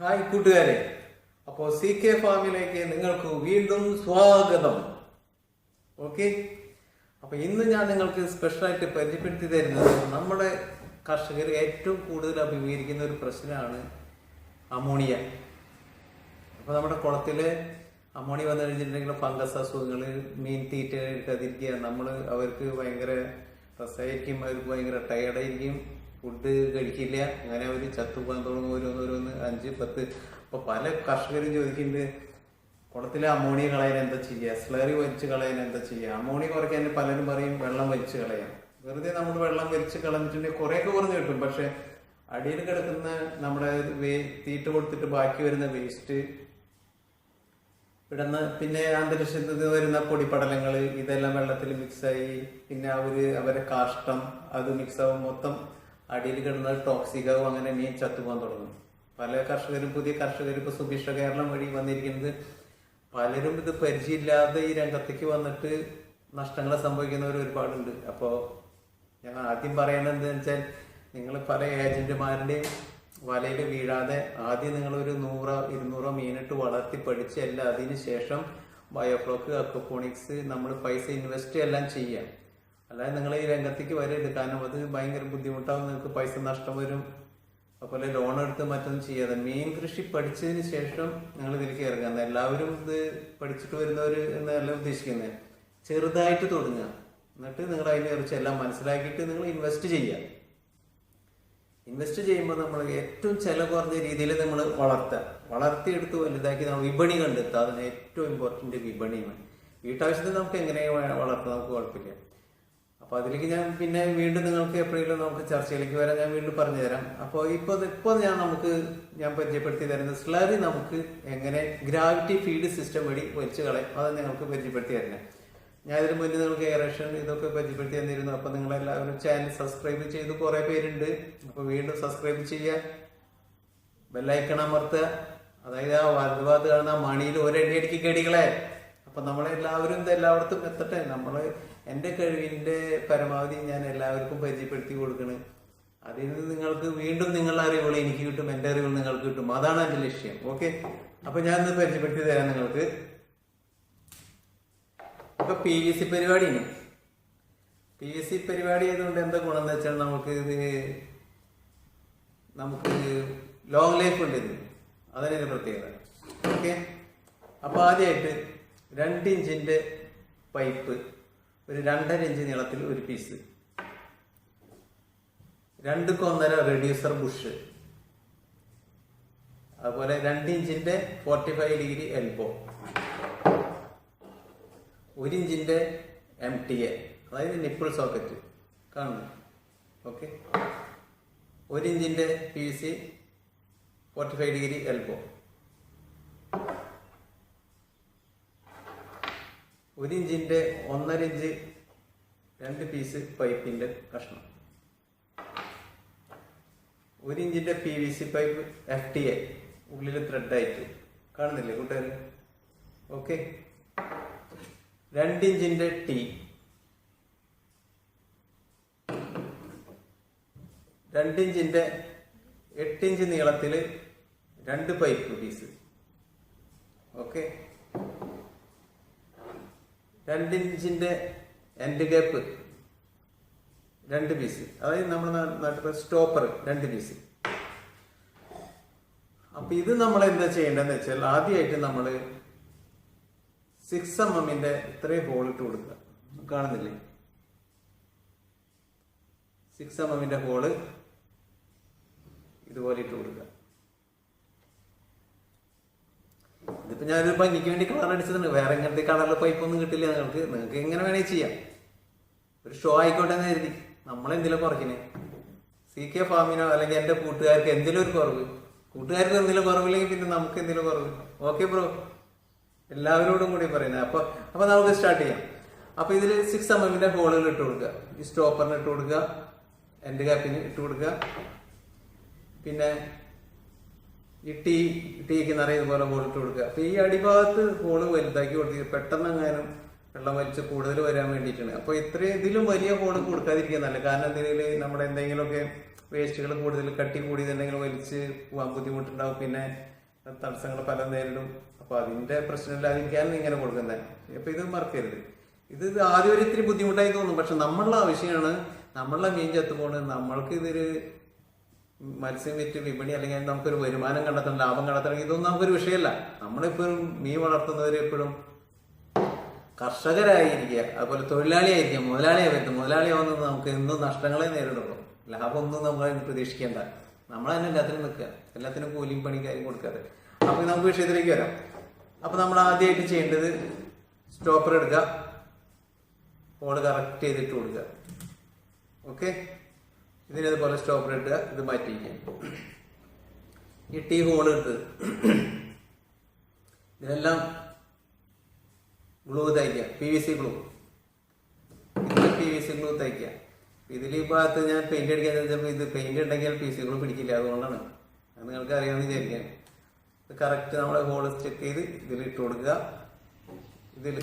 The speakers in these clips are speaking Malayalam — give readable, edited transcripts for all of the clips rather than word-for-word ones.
ഹായ് കൂട്ടുകാരെ, അപ്പോൾ CK ഫാമിലേക്ക് നിങ്ങൾക്ക് വീണ്ടും സ്വാഗതം. ഓക്കെ, അപ്പൊ ഇന്ന് ഞാൻ നിങ്ങൾക്ക് സ്പെഷ്യലായിട്ട് പരിചയപ്പെടുത്തി തരുന്നത് നമ്മുടെ കർഷകർ ഏറ്റവും കൂടുതൽ അഭിമുഖീകരിക്കുന്ന ഒരു പ്രശ്നമാണ് അമോണിയ. അപ്പൊ നമ്മുടെ കുളത്തില് അമോണിയ വന്നു കഴിഞ്ഞിട്ടുണ്ടെങ്കിൽ ഫംഗസ് അസുഖങ്ങൾ, മീൻ തീറ്റ എടുക്കാതിരിക്കുക, അവർക്ക് ഭയങ്കര രസമായിരിക്കും, അവർക്ക് ഭയങ്കര ടയർഡായിരിക്കും, ഫുഡ് കഴിക്കില്ല, അങ്ങനെ അവർ ചത്തുപോകാൻ തുടങ്ങും ഓരോന്ന് 5-10. അപ്പൊ പല കർഷകരും ചോദിക്കുന്നുണ്ട്, കുളത്തിലെ അമോണിയ കളയാൻ എന്താ ചെയ്യുക, സ്ലറി വലിച്ച് കളയാൻ എന്താ ചെയ്യുക. അമോണിയ കുറയ്ക്കാൻ പലരും പറയും വെള്ളം വലിച്ച് കളയാം. വെറുതെ നമ്മൾ വെള്ളം വലിച്ച് കളഞ്ഞിട്ടുണ്ടെങ്കിൽ കുറേയൊക്കെ കുറഞ്ഞു കിട്ടും. പക്ഷെ അടിയിൽ കിടക്കുന്ന നമ്മുടെ തീറ്റ കൊടുത്തിട്ട് ബാക്കി വരുന്ന വേസ്റ്റ് ഇവിടുന്ന്, പിന്നെ അന്തരീക്ഷത്തിൽ നിന്ന് വരുന്ന പൊടിപടലങ്ങൾ, ഇതെല്ലാം വെള്ളത്തിൽ മിക്സായി, പിന്നെ അവരെ കാഷ്ടം അത് മിക്സാവും, മൊത്തം അടിയിൽ കിടന്നത് ടോക്സിക് ആവും, അങ്ങനെ മീൻ ചത്തുപോകാൻ തുടങ്ങും. പല കർഷകരും, പുതിയ കർഷകർ ഇപ്പൊ സുഭിക്ഷ കേരളം വഴി വന്നിരിക്കുന്നത്, പലരും ഇത് പരിചയമില്ലാതെ ഈ രംഗത്തേക്ക് വന്നിട്ട് നഷ്ടങ്ങൾ സംഭവിക്കുന്നവർ ഒരുപാടുണ്ട്. അപ്പോൾ ഞാൻ ആദ്യം പറയണത് എന്താണെന്ന് വെച്ചാൽ, നിങ്ങൾ പല ഏജന്റുമാരുടെയും വലയിൽ വീഴാതെ ആദ്യം നിങ്ങൾ ഒരു 100-200 മീനിട്ട് വളർത്തി പഠിച്ച് എല്ലാം, അതിന് ശേഷം ബയോഫ്ലോക്ക്, അക്വപോണിക്സ്, നമ്മൾ പൈസ ഇൻവെസ്റ്റ് എല്ലാം ചെയ്യാം. അല്ലാതെ നിങ്ങൾ ഈ രംഗത്തേക്ക് വരരുത്. കാരണം അത് ഭയങ്കര ബുദ്ധിമുട്ടാവും, നിങ്ങൾക്ക് പൈസ നഷ്ടം വരും. അതുപോലെ ലോൺ എടുത്ത് മറ്റൊന്നും ചെയ്യാതെ മീൻ കൃഷി പഠിച്ചതിന് ശേഷം നിങ്ങൾ ഇതിലേക്ക് ഇറങ്ങുന്നത്. എല്ലാവരും ഇത് പഠിച്ചിട്ട് വരുന്നവർ എന്നല്ല ഉദ്ദേശിക്കുന്നത്. ചെറുതായിട്ട് തുടങ്ങുക, എന്നിട്ട് നിങ്ങൾ അതിനെ കുറിച്ച് എല്ലാം മനസ്സിലാക്കിയിട്ട് നിങ്ങൾ ഇൻവെസ്റ്റ് ചെയ്യുക. ഇൻവെസ്റ്റ് ചെയ്യുമ്പോൾ നമ്മൾ ഏറ്റവും ചിലവ് കുറഞ്ഞ രീതിയിൽ നമ്മൾ വളർത്തിയെടുത്ത് വലുതാക്കി നമ്മൾ വിപണി കണ്ടെത്തുക. അതിന് ഏറ്റവും ഇമ്പോർട്ടൻറ്റ് വിപണിയാണ്. വീട്ടാവശ്യത്തിന് നമുക്ക് എങ്ങനെയാണ് വളർത്താം, നമുക്ക് കുഴപ്പമില്ല. അപ്പൊ അതിലേക്ക് ഞാൻ പിന്നെ വീണ്ടും നിങ്ങൾക്ക് എപ്പോഴെങ്കിലും നമുക്ക് ചർച്ചയിലേക്ക് വരാൻ ഞാൻ വീണ്ടും പറഞ്ഞു തരാം. അപ്പോൾ ഇപ്പോൾ ഞാൻ പരിചയപ്പെടുത്തി തരുന്നത് സ്ലറി നമുക്ക് എങ്ങനെ ഗ്രാവിറ്റി ഫീഡ് സിസ്റ്റം വഴി വലിച്ചു കളയും, അത് ഞങ്ങൾക്ക് പരിചയപ്പെടുത്തി തരണം. ഞാൻ ഇതിന് മുന്നേ നിങ്ങൾക്ക് എയറേഷൻ ഇതൊക്കെ പരിചയപ്പെടുത്തി തന്നിരുന്നു. അപ്പൊ നിങ്ങളെല്ലാവരും ചാനൽ സബ്സ്ക്രൈബ് ചെയ്ത് കുറെ പേരുണ്ട്. അപ്പൊ വീണ്ടും സബ്സ്ക്രൈബ് ചെയ്യുക, ബെല്ലൈക്കൺ അമർത്തുക. അതായത് ആ വലതുഭാഗത്ത് കാണുന്ന മണിയിൽ ഒരടി അടിക്ക് കടികളെ. അപ്പൊ നമ്മളെല്ലാവരും ഇത് എല്ലായിടത്തും എത്തട്ടെ. എൻ്റെ കഴിവിൻ്റെ പരമാവധി ഞാൻ എല്ലാവർക്കും പരിചയപ്പെടുത്തി കൊടുക്കണം. അതിൽ നിന്ന് നിങ്ങൾക്ക് വീണ്ടും നിങ്ങളുടെ അറിവുകൾ എനിക്ക് കിട്ടും, എൻ്റെ അറിവുകൾ നിങ്ങൾക്ക് കിട്ടും. അതാണ് എൻ്റെ ലക്ഷ്യം. ഓക്കെ, അപ്പൊ ഞാൻ ഇന്ന് പരിചയപ്പെടുത്തി തരാം നിങ്ങൾക്ക്. ഇപ്പൊ PVC പരിപാടിയാണ്. PVC പരിപാടി ആയതുകൊണ്ട് എന്താ ഗുണം എന്ന് വെച്ചാൽ, നമുക്ക് ലോങ് ലൈഫ് ഉണ്ട് ഇതിന്. അതിനൊരു പ്രത്യേകത. ഓക്കെ, അപ്പൊ ആദ്യമായിട്ട് 2 ഇഞ്ചിന്റെ പൈപ്പ്, ഒരു 2.5 ഇഞ്ച് നീളത്തിൽ ഒരു പീസ്, 2.1 റെഡ്യൂസർ ബുഷ്, അതുപോലെ 2 ഇഞ്ചിന്റെ 45 ഡിഗ്രി എൽബോ, 1 ഇഞ്ചിന്റെ MTA, അതായത് നിപ്പിൾ സോക്കറ്റ് കാണുന്നു. ഓക്കെ, 1 ഇഞ്ചിന്റെ PVC 45 ഡിഗ്രി എൽബോ, 1 ഇഞ്ചിന്റെ 1.5 ഇഞ്ച് 2 പീസ് പൈപ്പിന്റെ കഷ്ണം, 1 ഇഞ്ചിന്റെ PVC പൈപ്പ് FTA ഉള്ളിൽ ത്രെഡായിട്ട് കാണുന്നില്ലേ കൂട്ടുകാര്. ഓക്കെ, 2 ഇഞ്ചിന്റെ T, 2 ഇഞ്ചിന്റെ 8 ഇഞ്ച് നീളത്തില് 2 പൈപ്പ് പീസ്. ഓക്കെ, 2 ഇഞ്ചിന്റെ എൻഡ് ഗ്യാപ്പ് 2 പീസ്, അതായത് നമ്മുടെ നാട്ടിലെ സ്റ്റോപ്പർ 2 പീസ്. അപ്പൊ ഇത് നമ്മൾ എന്താ ചെയ്യേണ്ടതെന്ന് വെച്ചാൽ, ആദ്യമായിട്ട് നമ്മൾ 6 mm ഇത്രയും ഹോൾ ഇട്ട് കൊടുക്കുക. കാണുന്നില്ലേ, 6 mm ഹോള് ഇതുപോലെ ഇട്ട് കൊടുക്കുക. ഇതിപ്പോ ഞാനൊരു ഭംഗിക്ക് വേണ്ടി കളർ അടിച്ചിട്ടുണ്ട്. വേറെ ഇങ്ങനത്തെ കളറിലെ പൈപ്പ് ഒന്നും കിട്ടില്ല. നിങ്ങൾക്ക് എങ്ങനെ വേണേ ചെയ്യാം. ഒരു ഷോ ആയിക്കോട്ടെ എന്ന് കരുതി നമ്മളെന്തെങ്കിലും കുറയ്ക്കണേ. CK ഫാമിനോ അല്ലെങ്കിൽ എൻ്റെ കൂട്ടുകാർക്ക് എന്തെങ്കിലും ഒരു കുറവ്, കൂട്ടുകാർക്ക് എന്തെങ്കിലും കുറവില്ലെങ്കിൽ പിന്നെ നമുക്ക് എന്തെങ്കിലും കുറവ്. ഓക്കെ ബ്രോ, എല്ലാവരോടും കൂടി പറയുന്നത്. അപ്പൊ നമുക്ക് സ്റ്റാർട്ട് ചെയ്യാം. അപ്പൊ ഇതിൽ 6 mm ഹോളുകൾ ഇട്ട് കൊടുക്കുക. ഈ സ്റ്റോപ്പറിന് ഇട്ട് കൊടുക്കുക, എൻഡ് ഗ്യാപ്പിന് ഇട്ട് കൊടുക്കുക. പിന്നെ ഈ ടീക്ക് നിറയെ ഇതുപോലെ ഹോൾ ഇട്ട് കൊടുക്കുക. അപ്പൊ ഈ അടിഭാഗത്ത് ഹോള് വലുതാക്കി കൊടുക്കുക, പെട്ടെന്ന് എങ്ങാനും വെള്ളം വലിച്ച് കൂടുതൽ വരാൻ വേണ്ടിയിട്ടാണ്. അപ്പൊ ഇതിലും വലിയ ഹോള് കൊടുക്കാതിരിക്കുക നല്ല. കാരണം എന്തെങ്കിലും നമ്മുടെ എന്തെങ്കിലുമൊക്കെ വേസ്റ്റുകൾ കൂടുതൽ കട്ടി കൂടിയതുണ്ടെങ്കിൽ വലിച്ച് പോകാൻ ബുദ്ധിമുട്ടുണ്ടാവും, പിന്നെ തടസ്സങ്ങൾ പല നേരിടും. അപ്പൊ അതിന്റെ പ്രശ്നമില്ലാതിരിക്കാനും ഇങ്ങനെ കൊടുക്കുന്നത്. അപ്പൊ ഇത് മറക്കരുത്. ഇത് ആദ്യം ഒരു ഇത്തിരി ബുദ്ധിമുട്ടായി തോന്നും, പക്ഷെ നമ്മളുടെ ആവശ്യമാണ്. നമ്മളുടെ മീൻ ചത്തുപോണ്, നമ്മൾക്ക് ഇതൊരു മത്സ്യം വിറ്റ് വിപണി അല്ലെങ്കിൽ നമുക്കൊരു വരുമാനം കണ്ടെത്തണം, ലാഭം കണ്ടെത്തണം, ഇതൊന്നും നമുക്കൊരു വിഷയമല്ല. നമ്മളിപ്പോഴും മീൻ വളർത്തുന്നവർ എപ്പോഴും കർഷകരായിരിക്കുക, അതുപോലെ തൊഴിലാളിയായിരിക്കുക, മുതലാളിയാവുന്നത് നമുക്ക് എന്നും നഷ്ടങ്ങളെ നേരിടുള്ളൂ. ലാഭമൊന്നും നമ്മൾ പ്രതീക്ഷിക്കേണ്ട. നമ്മൾ തന്നെ എല്ലാത്തിനും നിൽക്കുക, എല്ലാത്തിനും കൂലിയും പണിക്കാരും കൊടുക്കാതെ. അപ്പൊ നമുക്ക് വിഷയത്തിലേക്ക് വരാം. അപ്പൊ നമ്മൾ ആദ്യമായിട്ട് ചെയ്യേണ്ടത് സ്റ്റോപ്പർ എടുക്കുക, ഹോള് കറക്റ്റ് ചെയ്തിട്ട് കൊടുക്കുക. ഓക്കെ, ഇതിനതുപോലെ സ്റ്റോപ്പർ ഇട്ടുക, ഇത് മാറ്റിയിരിക്കുക. ഈ ടീ ഹോള് ഇട്ട് ഇതിനെല്ലാം ഗ്ലൂ തയ്ക്കുക, PVC ഗ്ലൂ. ഇതിൽ PVC ഗ്ലൂ തയ്ക്കുക. ഇതിൽ ഈ ഭാഗത്ത് ഞാൻ പെയിന്റ് അടിക്കാൻ വെച്ചപ്പോൾ ഇത് പെയിന്റ് ഉണ്ടെങ്കിൽ PVC ഗ്ലൂ പിടിക്കില്ല, അതുകൊണ്ടാണ്. അത് നിങ്ങൾക്ക് അറിയാമെന്ന് വിചാരിക്കാൻ. ഇത് കറക്റ്റ് നമ്മളെ ഹോള് ചെക്ക് ചെയ്ത് ഇതിൽ ഇട്ട് കൊടുക്കുക. ഇതിൽ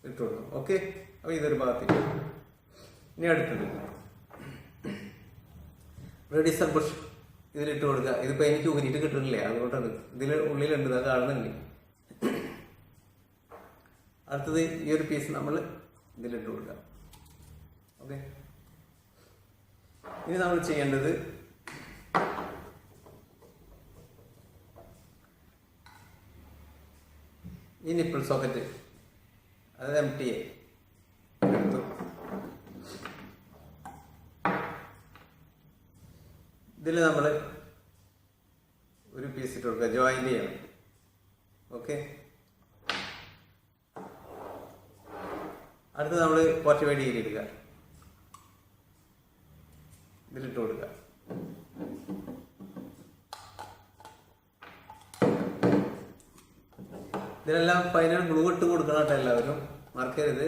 ഇട്ട് കൊടുക്കും. ഓക്കെ, അപ്പൊ ഇതൊരു ഭാഗത്തേക്ക്. ഇനി അടുത്തത് റെഡിസർ ബുഷ് ഇതിലിട്ട് കൊടുക്കുക. ഇതിപ്പോ എനിക്ക് ഊരിയിട്ട് കിട്ടുന്നില്ലേ, അതുകൊണ്ടാണ്. ഇതിൽ ഉള്ളിലുണ്ട്, അത് കാണുന്നില്ലേ. അടുത്തത് ഈ ഒരു പീസ് നമ്മൾ ഇതിലിട്ട് കൊടുക്കുക. ഓക്കെ, ഇനി നമ്മൾ ചെയ്യേണ്ടത് ഈ നിപ്പിൾ സോക്കറ്റ്, അത് MTA എടുത്തു. ഇതിൽ നമ്മൾ ഒരു പീസ് ഇട്ട് കൊടുക്കുക, ജോയിന്റ് ചെയ്യണം. ഓക്കെ, അടുത്ത് നമ്മൾ 45 ഡിഗ്രി ഇടുക, ഇതിലിട്ട് കൊടുക്കുക. ഇതിലെല്ലാം ഫൈനൽ ഗ്ലൂ ഇട്ട് കൊടുക്കണം കേട്ടോ, എല്ലാവരും മറക്കരുത്.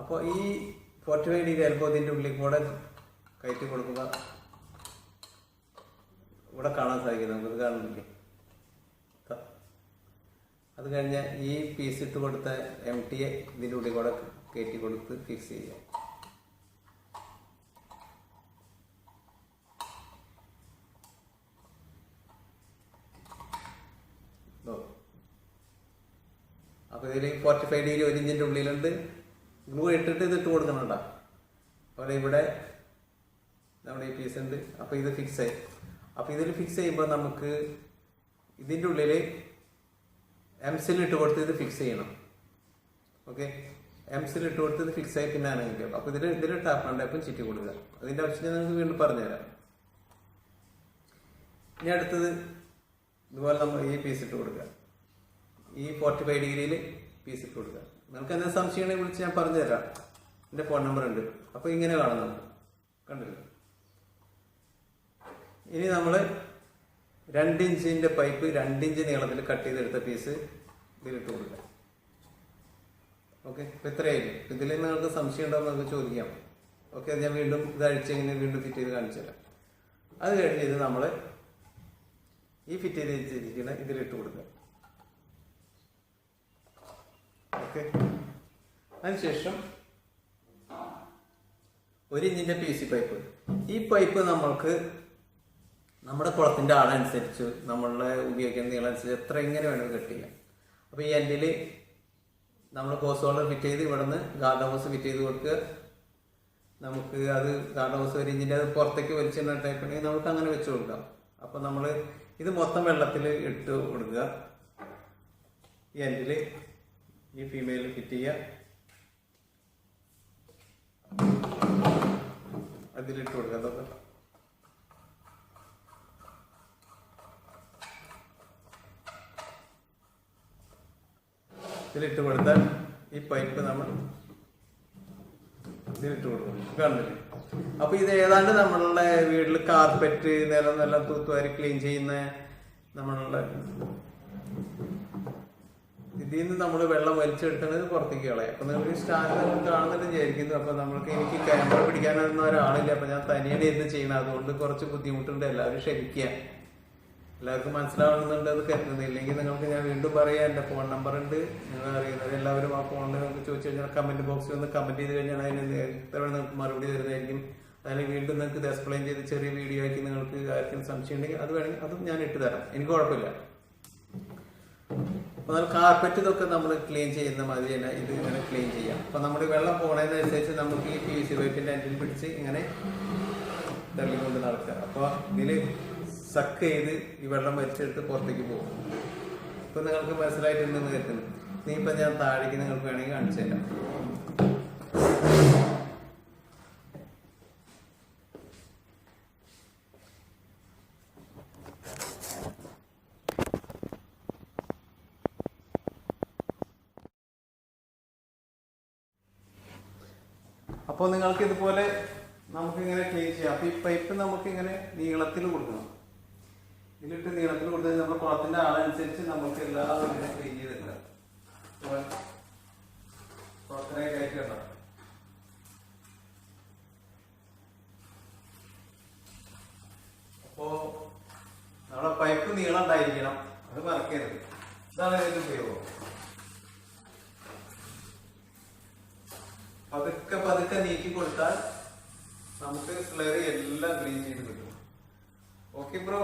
അപ്പോൾ ഈ 45 ഡിഗ്രി ചിലപ്പോൾ ഇതിൻ്റെ ഉള്ളിൽ കൂടെ കയറ്റി കൊടുക്കുക. ഇവിടെ കാണാൻ സാധിക്കും, നമുക്കത് കാണുന്നില്ലേ. അത് കഴിഞ്ഞ് ഈ പീസ് ഇട്ട് കൊടുത്ത MTA ഇതിൻ്റെ ഉള്ളിൽ കൂടെ കയറ്റി കൊടുത്ത് ഫിക്സ് ചെയ്യുക. അപ്പൊ ഇതിൽ 45 ഡിഗ്രി 1 ഇഞ്ചിന്റെ ഉള്ളിലുണ്ട്. ഗ്ലൂ ഇട്ടിട്ട് ഇതിട്ട് കൊടുക്കണുണ്ടോ. അതുപോലെ ഇവിടെ നമ്മുടെ ഈ പീസ് ഉണ്ട്. അപ്പൊ ഇത് ഫിക്സ് ആയി. അപ്പൊ ഇതിൽ ഫിക്സ് ചെയ്യുമ്പോൾ നമുക്ക് ഇതിൻ്റെ ഉള്ളിൽ എംസിൽ ഇട്ട് കൊടുത്ത് ഇത് ഫിക്സ് ചെയ്യണം. ഓക്കെ, എംസിൽ ഇട്ട് കൊടുത്ത് ഇത് ഫിക്സ് ആയി പിന്നെ ആണെങ്കിൽ അപ്പൊ ഇതിൽ ടാപ്പ് ടാപ്പും ചുറ്റി കൊടുക്കുക. അതിന്റെ ആവശ്യം ഞാൻ നിങ്ങൾക്ക് വീണ്ടും പറഞ്ഞുതരാം. ഇനി അടുത്തത് ഇതുപോലെ നമ്മൾ ഈ പീസ് ഇട്ട് കൊടുക്കുക. ഈ 45 ഡിഗ്രിയിൽ പീസ് ഇട്ട് കൊടുക്കുക. നിങ്ങൾക്ക് എന്തെങ്കിലും സംശയം ഉണ്ടെങ്കിൽ വിളിച്ച് ഞാൻ പറഞ്ഞുതരാം. എൻ്റെ ഫോൺ നമ്പർ ഉണ്ട്. അപ്പൊ ഇങ്ങനെ കാണുന്നുണ്ട്, കണ്ടില്ല. ഇനി നമ്മൾ 2 ഇഞ്ചിന്റെ പൈപ്പ് 2 ഇഞ്ച് നീളത്തിൽ കട്ട് ചെയ്തെടുത്ത പീസ് ഇതിലിട്ട് കൊടുക്കുക. ഓക്കെ, ഇപ്പൊ ഇത്രയായില്ലേ. ഇതിൽ നിങ്ങൾക്ക് സംശയം ഉണ്ടാവും, നിങ്ങൾക്ക് ചോദിക്കാം. ഓക്കെ, ഞാൻ വീണ്ടും ഇത് അഴിച്ചെങ്ങനെ വീണ്ടും ഫിറ്റ് ചെയ്ത് കാണിച്ചു തരാം. അത് കഴിഞ്ഞ് ഇത് നമ്മൾ ഈ ഫിറ്റ് ചെയ്ത് വെച്ചിരിക്കുന്ന ഇതിലിട്ട് കൊടുക്കുക. ഓക്കെ, അതിനുശേഷം 1 ഇഞ്ചിന്റെ PC പൈപ്പ്. ഈ പൈപ്പ് നമ്മൾക്ക് നമ്മുടെ കുളത്തിന്റെ ആളനുസരിച്ച് നമ്മളുടെ ഉപയോഗിക്കുന്ന നീളമനുസരിച്ച് എത്ര ഇങ്ങനെ വേണമെങ്കിൽ കട്ട് ചെയ്യാം. അപ്പൊ ഈ എൻഡിൽ നമ്മൾ ഹോസ് ഹോൾഡർ ഫിറ്റ് ചെയ്ത് ഇവിടെ നിന്ന് ഗാർഡ് ഹൗസ് ഫിറ്റ് ചെയ്ത് കൊടുക്കുക. നമുക്ക് അത് ഗാർഡ് ഹൗസ് 1 ഇഞ്ചിന്റെ അത് പുറത്തേക്ക് വലിച്ചിടുന്ന ടൈപ്പ് ഉണ്ടെങ്കിൽ നമുക്ക് അങ്ങനെ വെച്ച് കൊടുക്കാം. അപ്പൊ നമ്മൾ ഇത് മൊത്തം വെള്ളത്തിൽ ഇട്ട് കൊടുക്കുക. ഈ എൻഡിൽ ഈ ഫീമെയിൽ ഫിറ്റ് ചെയ്യുക, അതിലിട്ട് കൊടുക്കുക. അതൊക്കെ ഇതിലിട്ട് കൊടുത്താൽ ഈ പൈപ്പ് നമ്മൾ ഇതിലിട്ട് കൊടുക്കും. കാണുന്നില്ലേ. അപ്പൊ ഇത് ഏതാണ്ട് നമ്മളുടെ വീട്ടിൽ കാർപ്പറ്റ് നിലം തൂത്തുവാരി ക്ലീൻ ചെയ്യുന്ന നമ്മളുടെ ഇതിൽ നിന്ന് നമ്മൾ വെള്ളം വലിച്ചെടുക്കുന്നത് പുറത്തേക്ക് കളയാം. അപ്പൊ നിങ്ങൾക്ക് സ്റ്റാൻഡ് കാണുന്നുണ്ട് വിചാരിക്കുന്നു. അപ്പൊ എനിക്ക് ക്യാമറ പിടിക്കാനൊന്നും ഒരാളില്ല, അപ്പൊ ഞാൻ തനിയാണ് ഇത് ചെയ്യണം. അതുകൊണ്ട് കുറച്ച് ബുദ്ധിമുട്ടുണ്ട്, എല്ലാവരും ക്ഷമിക്കുക. എല്ലാവർക്കും മനസ്സിലാവുന്നുണ്ട് അത് കരുതുന്നത്. ഇല്ലെങ്കിൽ നിങ്ങൾക്ക് ഞാൻ വീണ്ടും പറയാം, എന്റെ ഫോൺ നമ്പർ ഉണ്ട്, നിങ്ങൾ അറിയുന്നത് എല്ലാവരും ആ ഫോണിൽ നിങ്ങൾക്ക് ചോദിച്ചു കഴിഞ്ഞാൽ കമന്റ് ബോക്സിൽ ഒന്ന് കമന്റ് ചെയ്ത് കഴിഞ്ഞാൽ അതിന് നിങ്ങൾക്ക് മറുപടി തരുന്നതായിരിക്കും. അതിന് വീണ്ടും നിങ്ങൾക്ക് ഇത് എക്സ്പ്ലെയിൻ ചെയ്ത് ചെറിയ വീഡിയോ ആക്കി നിങ്ങൾക്ക് ആർക്കും സംശയം ഉണ്ടെങ്കിൽ അത് വേണമെങ്കിൽ അതും ഞാൻ ഇട്ട് തരാം, എനിക്ക് കുഴപ്പമില്ല. അപ്പൊ നമ്മൾ കാർപ്പറ്റ് ഇതൊക്കെ നമ്മൾ ക്ലീൻ ചെയ്യുന്ന മാതിരി തന്നെ ഇത് ഇങ്ങനെ ക്ലീൻ ചെയ്യാം. അപ്പൊ നമ്മുടെ വെള്ളം പോണതിനനുസരിച്ച് നമുക്ക് ഈ PVC പൈപ്പിന്റെ അഞ്ചിൽ പിടിച്ച് ഇങ്ങനെ തള്ളിക്കൊണ്ട് നടക്കുക. അപ്പൊ ഇതില് സക്ക് ചെയ്ത് ഈ വെള്ളം വലിച്ചെടുത്ത് പുറത്തേക്ക് പോകും. ഇപ്പൊ നിങ്ങൾക്ക് മനസ്സിലായിട്ടുണ്ടെന്ന് കരുതുന്നു. ഇനിയിപ്പൊ ഞാൻ താഴേക്ക് നിങ്ങൾക്ക് വേണമെങ്കിൽ കാണിച്ചു തരാം. അപ്പോൾ നിങ്ങൾക്ക് ഇതുപോലെ നമുക്ക് ഇങ്ങനെ ക്ലീൻ ചെയ്യാം. അപ്പൊ ഈ പൈപ്പ് നമുക്ക് ഇങ്ങനെ നീളത്തിൽ കൊടുക്കണം. ഇതിലിട്ട് നീളത്തിൽ കൊടുത്താൽ നമ്മുടെ കുളത്തിന്റെ ആളനുസരിച്ച് നമുക്ക് എല്ലാം ഇങ്ങനെ ക്ലീൻ ചെയ്തിട്ടില്ല. കുളത്തിനെ കയറ്റണ്ട. അപ്പോ നമ്മുടെ പൈപ്പ് നീളം ഉണ്ടായിരിക്കണം, അത് മറക്കരുത്. ഇതാണ് ഇതിന്റെ ഉപയോഗം. പതുക്കെ പതുക്കെ നീക്കി കൊടുത്താൽ നമുക്ക് സ്ലറി എല്ലാം ക്ലീൻ ചെയ്ത് കിട്ടും. Okay bro.